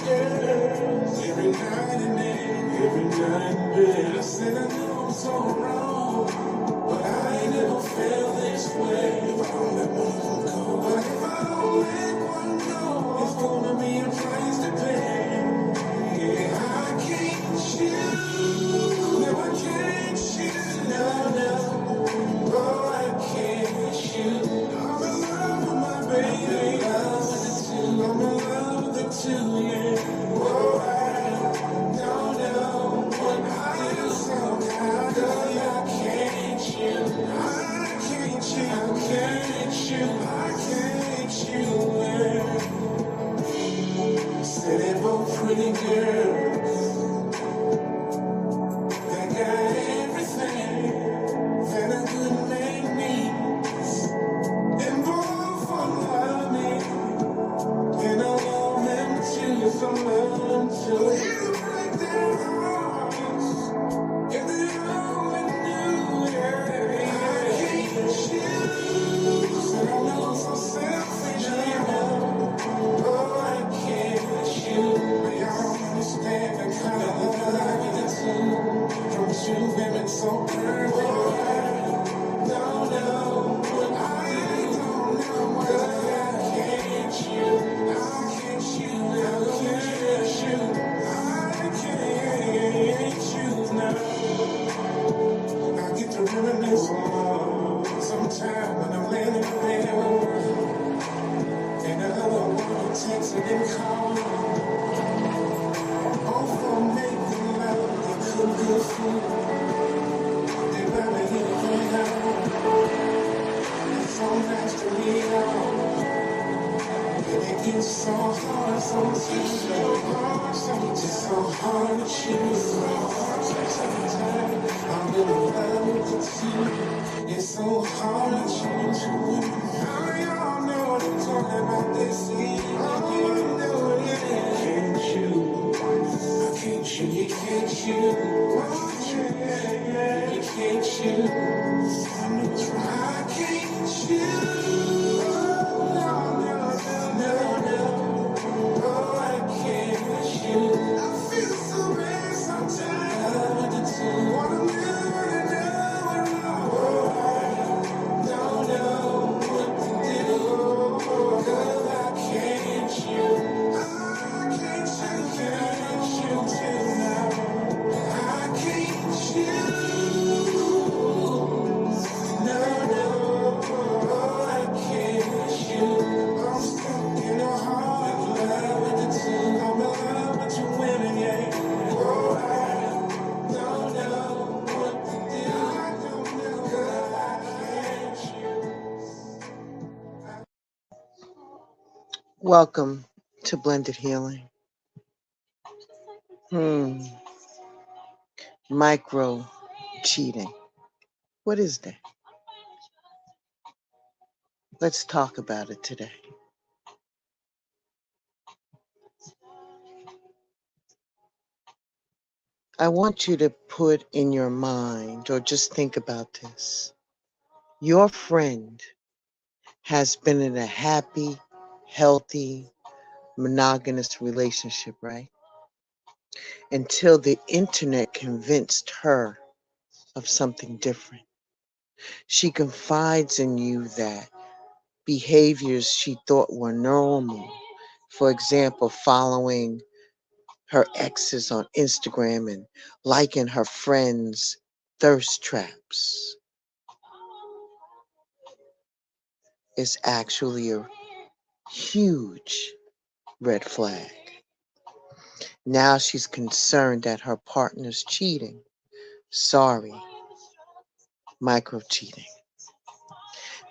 girls every night and day, every night and day. I said I know I'm so wrong, but I ain't never felt this way. If I don't let one of them go, but if I don't let one go, it's gonna be a price to pay. Yeah, I can't choose. No, I can't choose. No, no. Oh, I can't choose. I'm in love with my baby. I'm in love with the two, yeah. Oh, I don't know what I do somehow. Girl, I can't choose. I can't choose. I can't choose. I can't choose. Said it for pretty girls that got everything that a good man needs. And both of them love me. And I love them too. So love them too. It'll break their hearts if they only knew. Yeah, I can't choose. And I know I'm so selfish. I know. Oh, I can't choose. But y'all understand the kind of love I get to. Don't you women so perfect? No, no, but I don't know what I can't choose. I can't choose. I can't choose now. I get to reminisce sometime when I'm laying in bed and another one texting and calling. Both for making love, they cook good food. They rather hit it right out. It's so nice to me out. And it gets so hard sometimes. It's so hard to choose. Sometimes I'm in love with the two. It's so hard to choose. Now y'all know what I'm talking about. This evening, I can't choose. I can't choose. You can't choose. You can't choose. I know it's right. I can't choose. No, no, no, no. Oh, I can't choose. I feel so bad sometimes. I want to wanna never know. Oh, I don't know what to do. 'Cause I can't choose. I can't choose. Can't choose now. I can't choose. No, no. Oh, I can't choose. I'm stuck in a hard love with the two. I'm in love with you women, yeah. Oh, I don't know what to do. I don't know 'cause I can't choose. Welcome to Blended Healing. Micro cheating. What is that? Let's talk about it today. I want you to put in your mind, or just think about this. Your friend has been in a happy, healthy, monogamous relationship, right? Until the internet convinced her of something different. She confides in you that behaviors she thought were normal, for example, following her exes on Instagram and liking her friends' thirst traps, is actually a huge red flag. Now she's concerned that her partner's cheating. Sorry, micro cheating.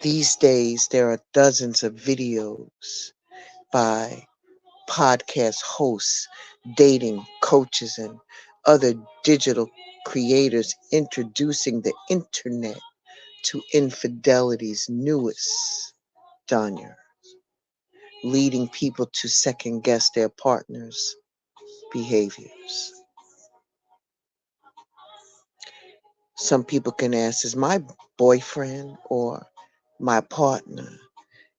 These days, there are dozens of videos by podcast hosts, dating coaches, and other digital creators introducing the internet to infidelity's newest genre, leading people to second guess their partner's behaviors. Some people can ask, is my boyfriend or my partner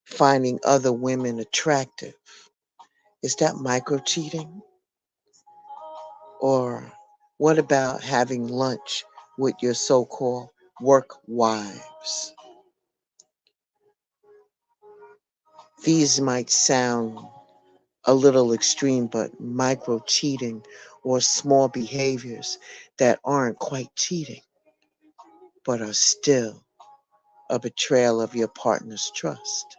finding other women attractive? Is that micro cheating? Or what about having lunch with your so called work wives? These might sound a little extreme, but micro cheating or small behaviors that aren't quite cheating, but are still a betrayal of your partner's trust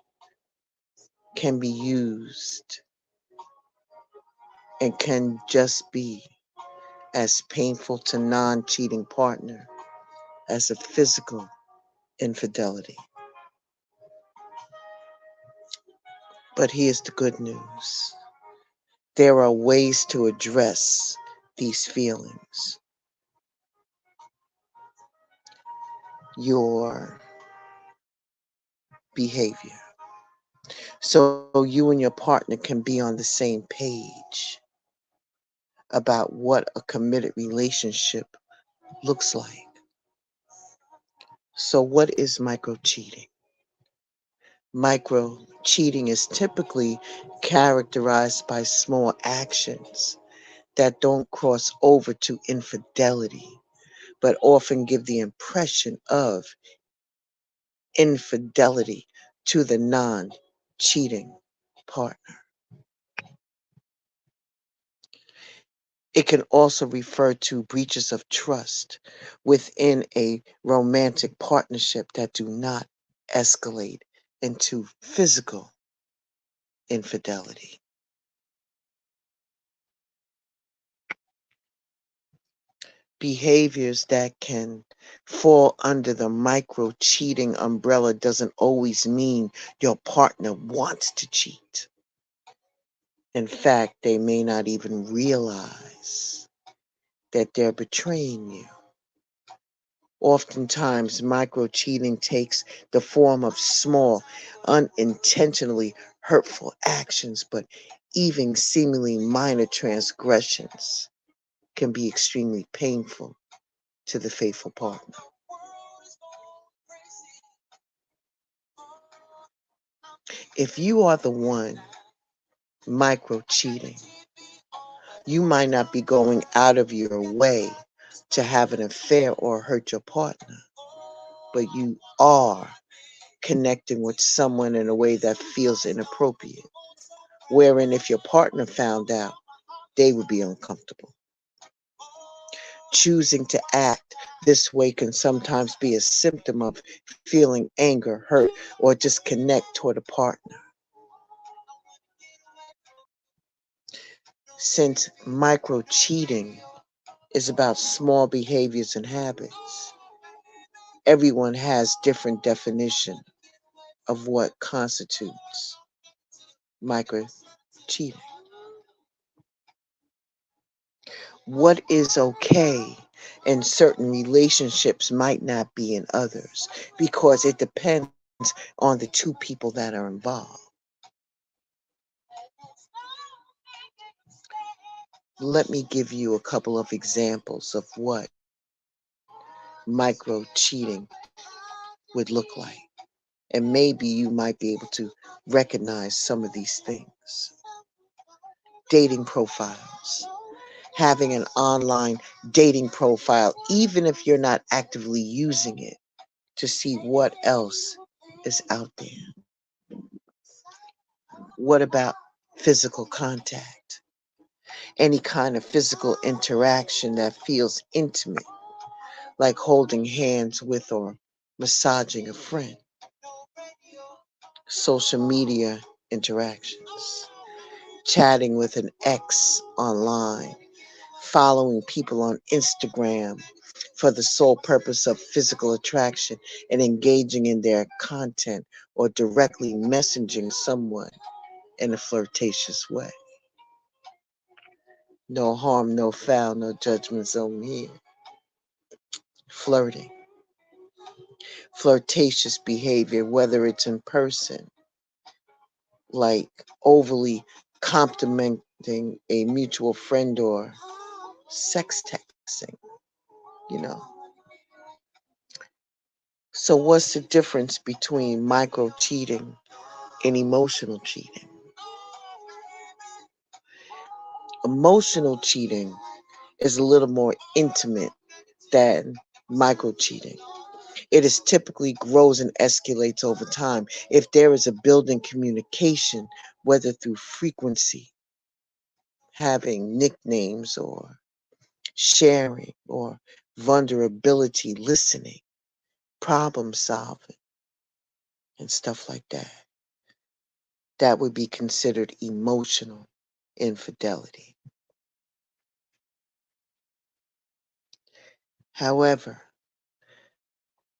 can be used and can just be as painful to non-cheating partner as a physical infidelity. But here's the good news. There are ways to address these feelings. Your behavior. So you and your partner can be on the same page about what a committed relationship looks like. So, what is micro cheating? Micro cheating is typically characterized by small actions that don't cross over to infidelity, but often give the impression of infidelity to the non cheating partner. It can also refer to breaches of trust within a romantic partnership that do not escalate into physical infidelity. Behaviors that can fall under the micro cheating umbrella doesn't always mean your partner wants to cheat. In fact, they may not even realize that they're betraying you. Oftentimes, micro cheating takes the form of small, unintentionally hurtful actions, but even seemingly minor transgressions can be extremely painful to the faithful partner. If you are the one micro cheating, you might not be going out of your way to have an affair or hurt your partner, but you are connecting with someone in a way that feels inappropriate, wherein if your partner found out, they would be uncomfortable. Choosing to act this way can sometimes be a symptom of feeling anger, hurt, or disconnect toward a partner. Since micro cheating is about small behaviors and habits, everyone has different definition of what constitutes micro cheating. What is okay in certain relationships might not be in others because it depends on the two people that are involved. Let me give you a couple of examples of what micro cheating would look like. And maybe you might be able to recognize some of these things. Dating profiles. Having an online dating profile, even if you're not actively using it, to see what else is out there. What about physical contact? Any kind of physical interaction that feels intimate, like holding hands with or massaging a friend. Social media interactions. Chatting with an ex online. Following people on Instagram for the sole purpose of physical attraction and engaging in their content or directly messaging someone in a flirtatious way. No harm, no foul, no judgment zone here. Flirting. Flirtatious behavior, whether it's in person, like overly complimenting a mutual friend or sex texting, you know. So, what's the difference between micro cheating and emotional cheating? Emotional cheating is a little more intimate than micro cheating. It is typically grows and escalates over time. If there is a building communication, whether through frequency, having nicknames, or sharing, or vulnerability, listening, problem solving, and stuff like that, that would be considered emotional infidelity. However,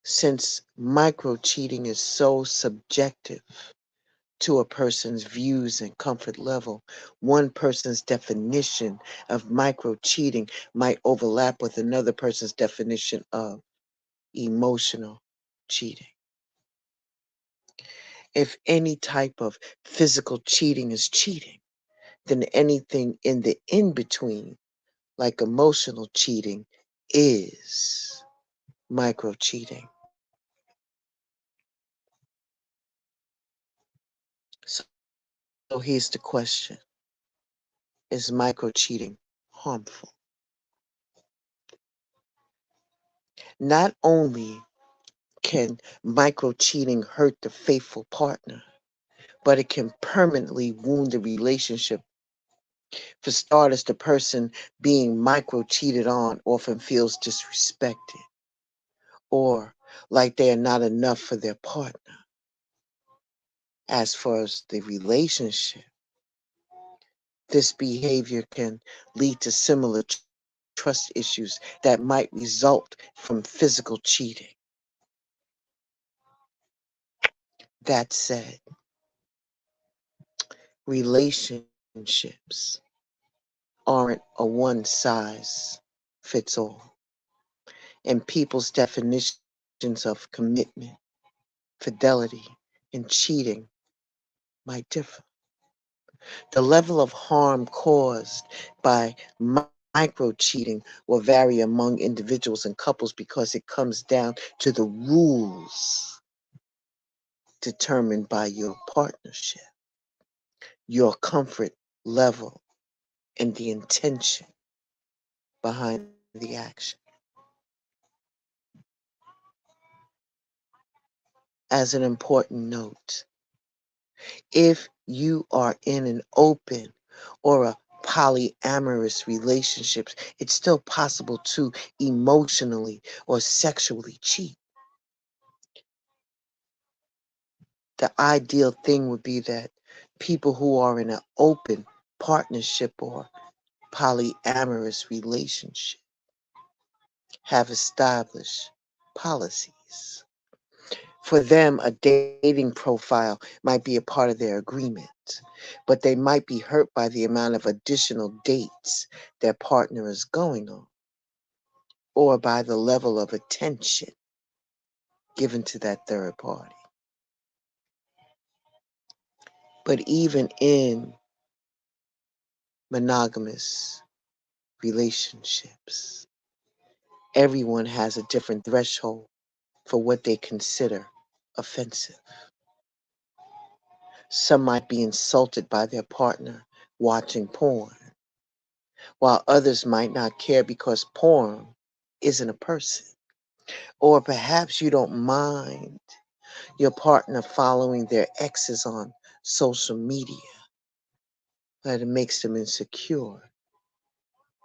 since micro cheating is so subjective to a person's views and comfort level, one person's definition of micro cheating might overlap with another person's definition of emotional cheating. If any type of physical cheating is cheating, then anything in the in between, like emotional cheating, is micro cheating. So here's the question: is micro cheating harmful? Not only can micro cheating hurt the faithful partner, but it can permanently wound the relationship. For starters, the person being micro cheated on often feels disrespected or like they are not enough for their partner. As far as the relationship, this behavior can lead to similar trust issues that might result from physical cheating. That said, relationships aren't a one size fits all, and people's definitions of commitment, fidelity, and cheating might differ. The level of harm caused by micro cheating will vary among individuals and couples because it comes down to the rules determined by your partnership, your comfort level, and the intention behind the action. As an important note, if you are in an open or a polyamorous relationships, it's still possible to emotionally or sexually cheat. The ideal thing would be that people who are in an open partnership or polyamorous relationship have established policies. For them, a dating profile might be a part of their agreement, but they might be hurt by the amount of additional dates their partner is going on, or by the level of attention given to that third party. But even in monogamous relationships, everyone has a different threshold for what they consider offensive. Some might be insulted by their partner watching porn, while others might not care because porn isn't a person. Or perhaps you don't mind your partner following their exes on social media, but it makes them insecure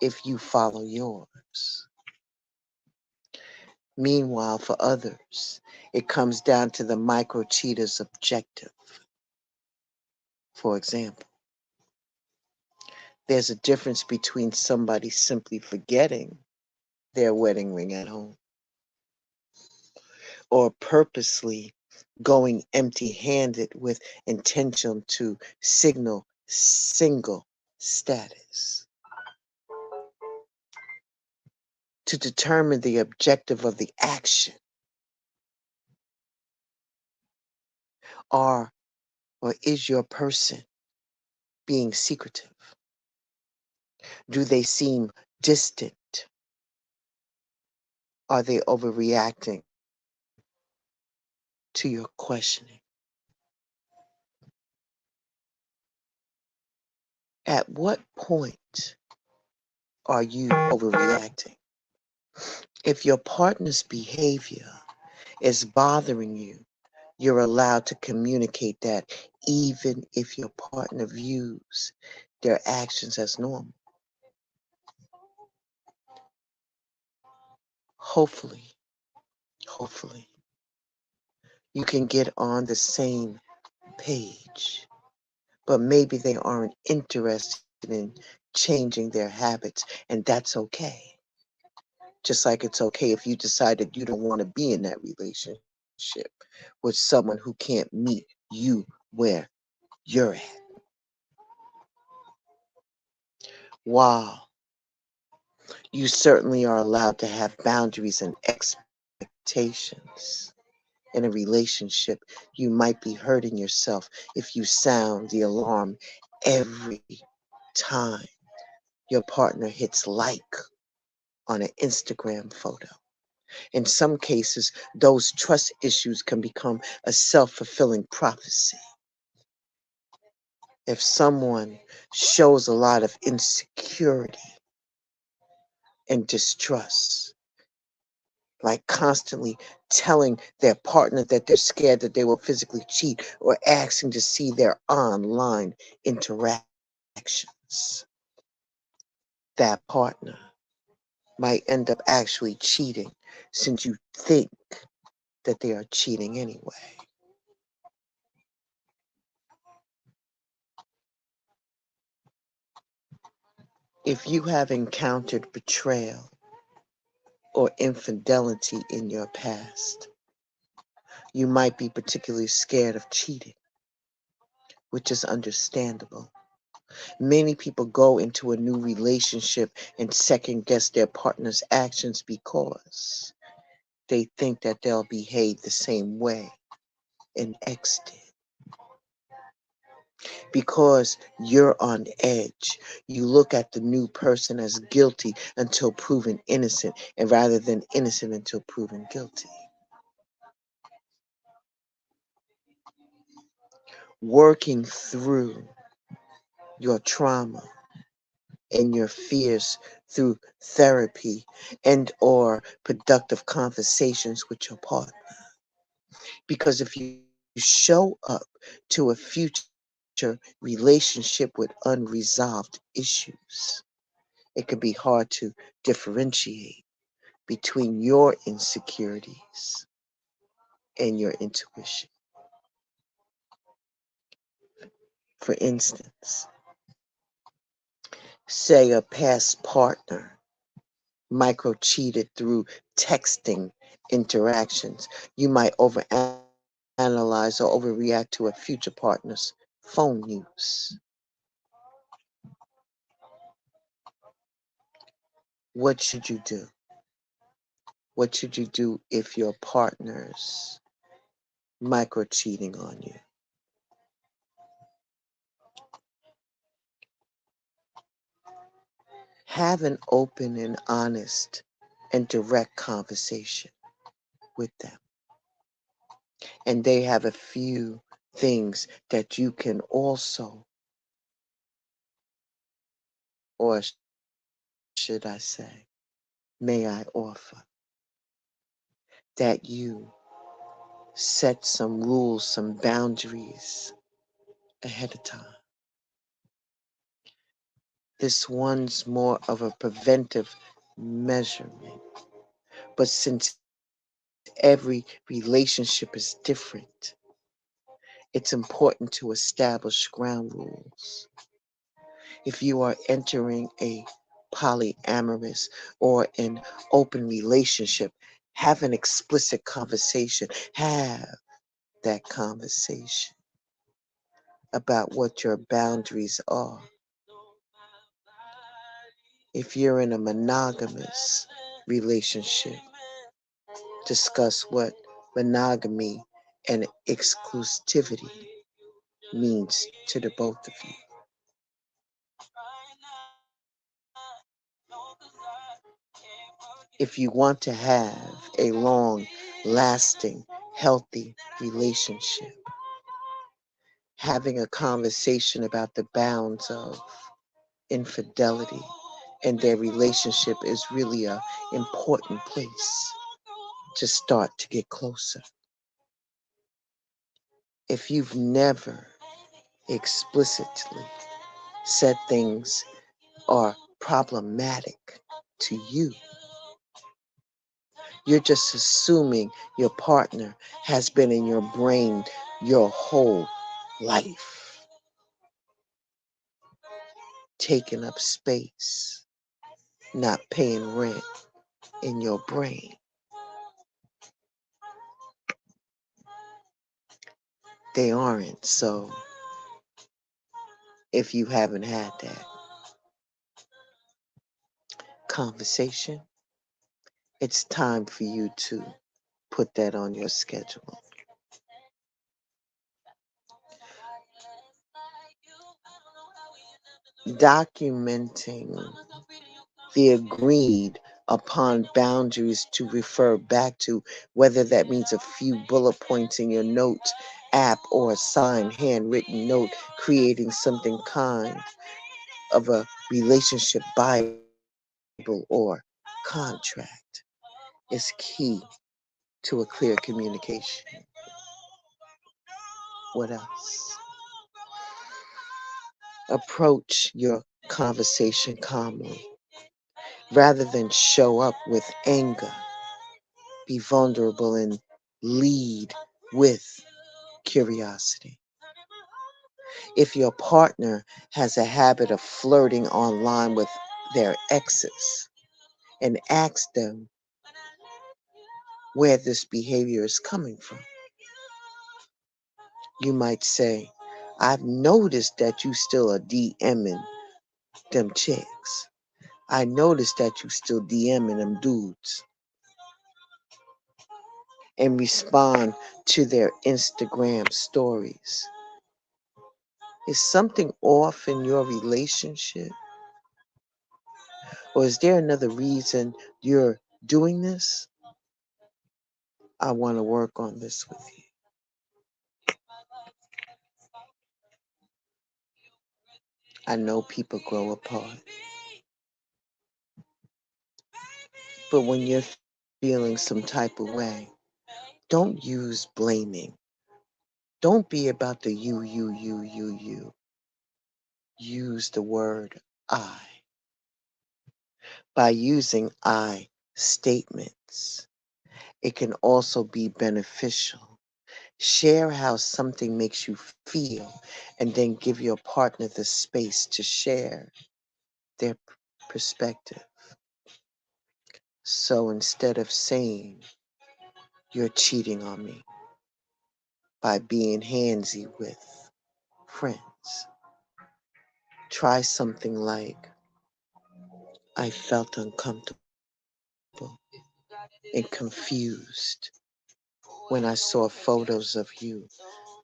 if you follow yours. Meanwhile, for others, it comes down to the micro cheater's objective. For example, there's a difference between somebody simply forgetting their wedding ring at home or purposely going empty handed with intention to signal single status. To determine the objective of the action, are or is your person being secretive? Do they seem distant? Are they overreacting to your questioning? At what point are you overreacting? If your partner's behavior is bothering you, you're allowed to communicate that even if your partner views their actions as normal. Hopefully, hopefully, you can get on the same page, but maybe they aren't interested in changing their habits, and that's okay. Just like it's okay if you decided you don't want to be in that relationship with someone who can't meet you where you're at. Wow, you certainly are allowed to have boundaries and expectations. In a relationship, you might be hurting yourself if you sound the alarm every time your partner hits like on an Instagram photo. In some cases, those trust issues can become a self fulfilling prophecy. If someone shows a lot of insecurity and distrust, like constantly telling their partner that they're scared that they will physically cheat or asking to see their online interactions, that partner might end up actually cheating since you think that they are cheating anyway. If you have encountered betrayal or infidelity in your past, you might be particularly scared of cheating, which is understandable. Many people go into a new relationship and second guess their partner's actions because they think that they'll behave the same way an ex did. Because you're on edge, you look at the new person as guilty until proven innocent, and rather than innocent until proven guilty. Working through your trauma and your fears through therapy and or productive conversations with your partner. Because if you show up to a future relationship with unresolved issues, it can be hard to differentiate between your insecurities and your intuition. For instance, say a past partner micro cheated through texting interactions. You might overanalyze or overreact to a future partner's phone use. What should you do? What should you do if your partner's micro cheating on you? Have an open and honest and direct conversation with them. And they have a few things that you can also, or should I say, may I offer, that you set some rules, some boundaries ahead of time. This one's more of a preventive measurement. But since every relationship is different, it's important to establish ground rules. If you are entering a polyamorous or an open relationship, have an explicit conversation. Have that conversation about what your boundaries are. If you're in a monogamous relationship, discuss what monogamy and exclusivity means to the both of you. If you want to have a long lasting, healthy relationship, having a conversation about the bounds of infidelity in their relationship is really a important place to start to get closer. If you've never explicitly said things are problematic to you, you're just assuming your partner has been in your brain your whole life, taking up space, not paying rent in your brain. They aren't. So if you haven't had that conversation, it's time for you to put that on your schedule. Documenting the agreed upon boundaries to refer back to, whether that means a few bullet points in your note app or a signed handwritten note, creating something kind of a relationship Bible or contract is key to a clear communication. What else? Approach your conversation calmly. Rather than show up with anger, be vulnerable and lead with curiosity. If your partner has a habit of flirting online with their exes, and ask them where this behavior is coming from, you might say, I've noticed that you still are DMing them chicks. I noticed that you still DMing them dudes, and respond to their Instagram stories. Is something off in your relationship? Or is there another reason you're doing this? I want to work on this with you. I know people grow apart, but when you're feeling some type of way, don't use blaming. Don't be about the you. Use the word I. By using I statements, it can also be beneficial. Share how something makes you feel and then give your partner the space to share their perspective. So instead of saying, you're cheating on me by being handsy with friends, try something like, I felt uncomfortable and confused when I saw photos of you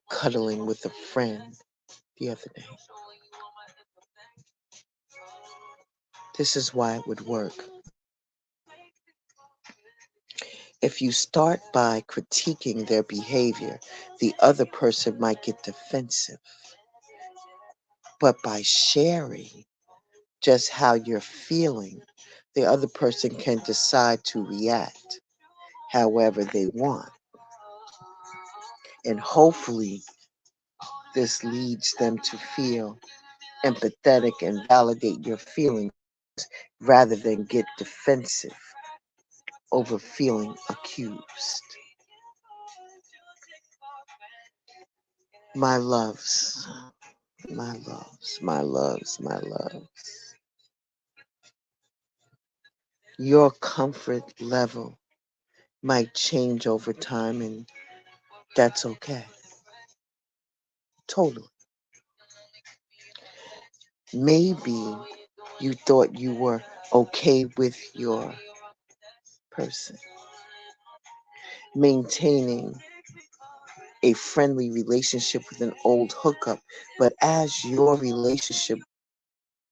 cuddling with a friend the other day. This is why it would work. If you start by critiquing their behavior, the other person might get defensive. But by sharing just how you're feeling, the other person can decide to react however they want. And hopefully, this leads them to feel empathetic and validate your feelings rather than get defensive over feeling accused. My loves, my loves. Your comfort level might change over time, and that's okay. Totally. Maybe you thought you were okay with your person maintaining a friendly relationship with an old hookup, but as your relationship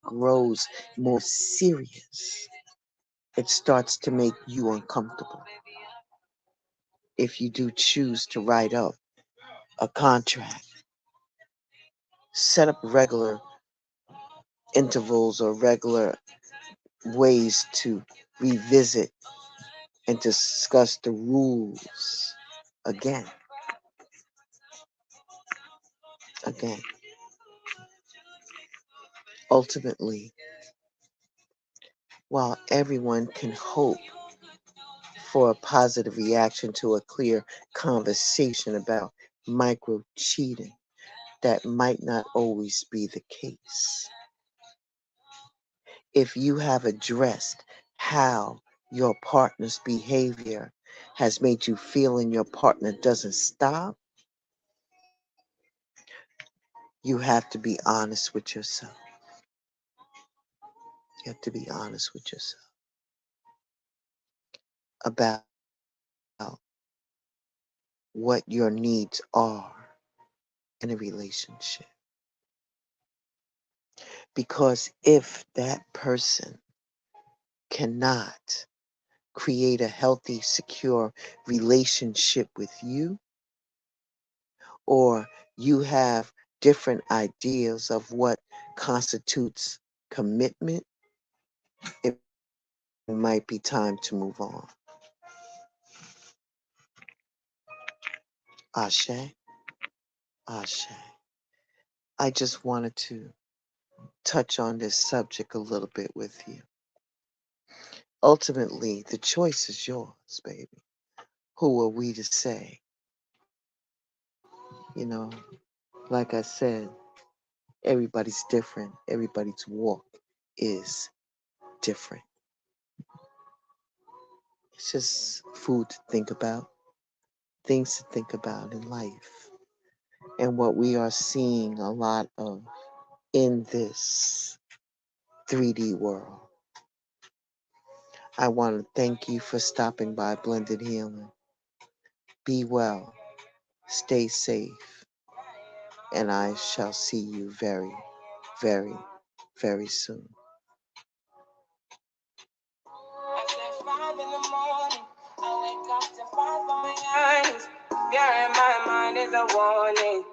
grows more serious, it starts to make you uncomfortable. If you do choose to write up a contract, set up regular intervals or regular ways to revisit and discuss the rules again, again. Ultimately, while everyone can hope for a positive reaction to a clear conversation about micro cheating, that might not always be the case. If you have addressed how your partner's behavior has made you feel and your partner doesn't stop, you have to be honest with yourself. You have to be honest with yourself about what your needs are in a relationship. Because if that person cannot create a healthy, secure relationship with you, or you have different ideas of what constitutes commitment, it might be time to move on. Ashe, Ashe. I just wanted to touch on this subject a little bit with you. Ultimately, the choice is yours, baby. Who are we to say? You know, like I said, everybody's different. Everybody's walk is different. It's just food to think about, things to think about in life, and what we are seeing a lot of in this 3D world. I want to thank you for stopping by Blended Healing. Be well, stay safe, and I shall see you very, very, very soon. I said 5 in the morning. I wake up to 5 on my eyes. Fear in my mind is a warning.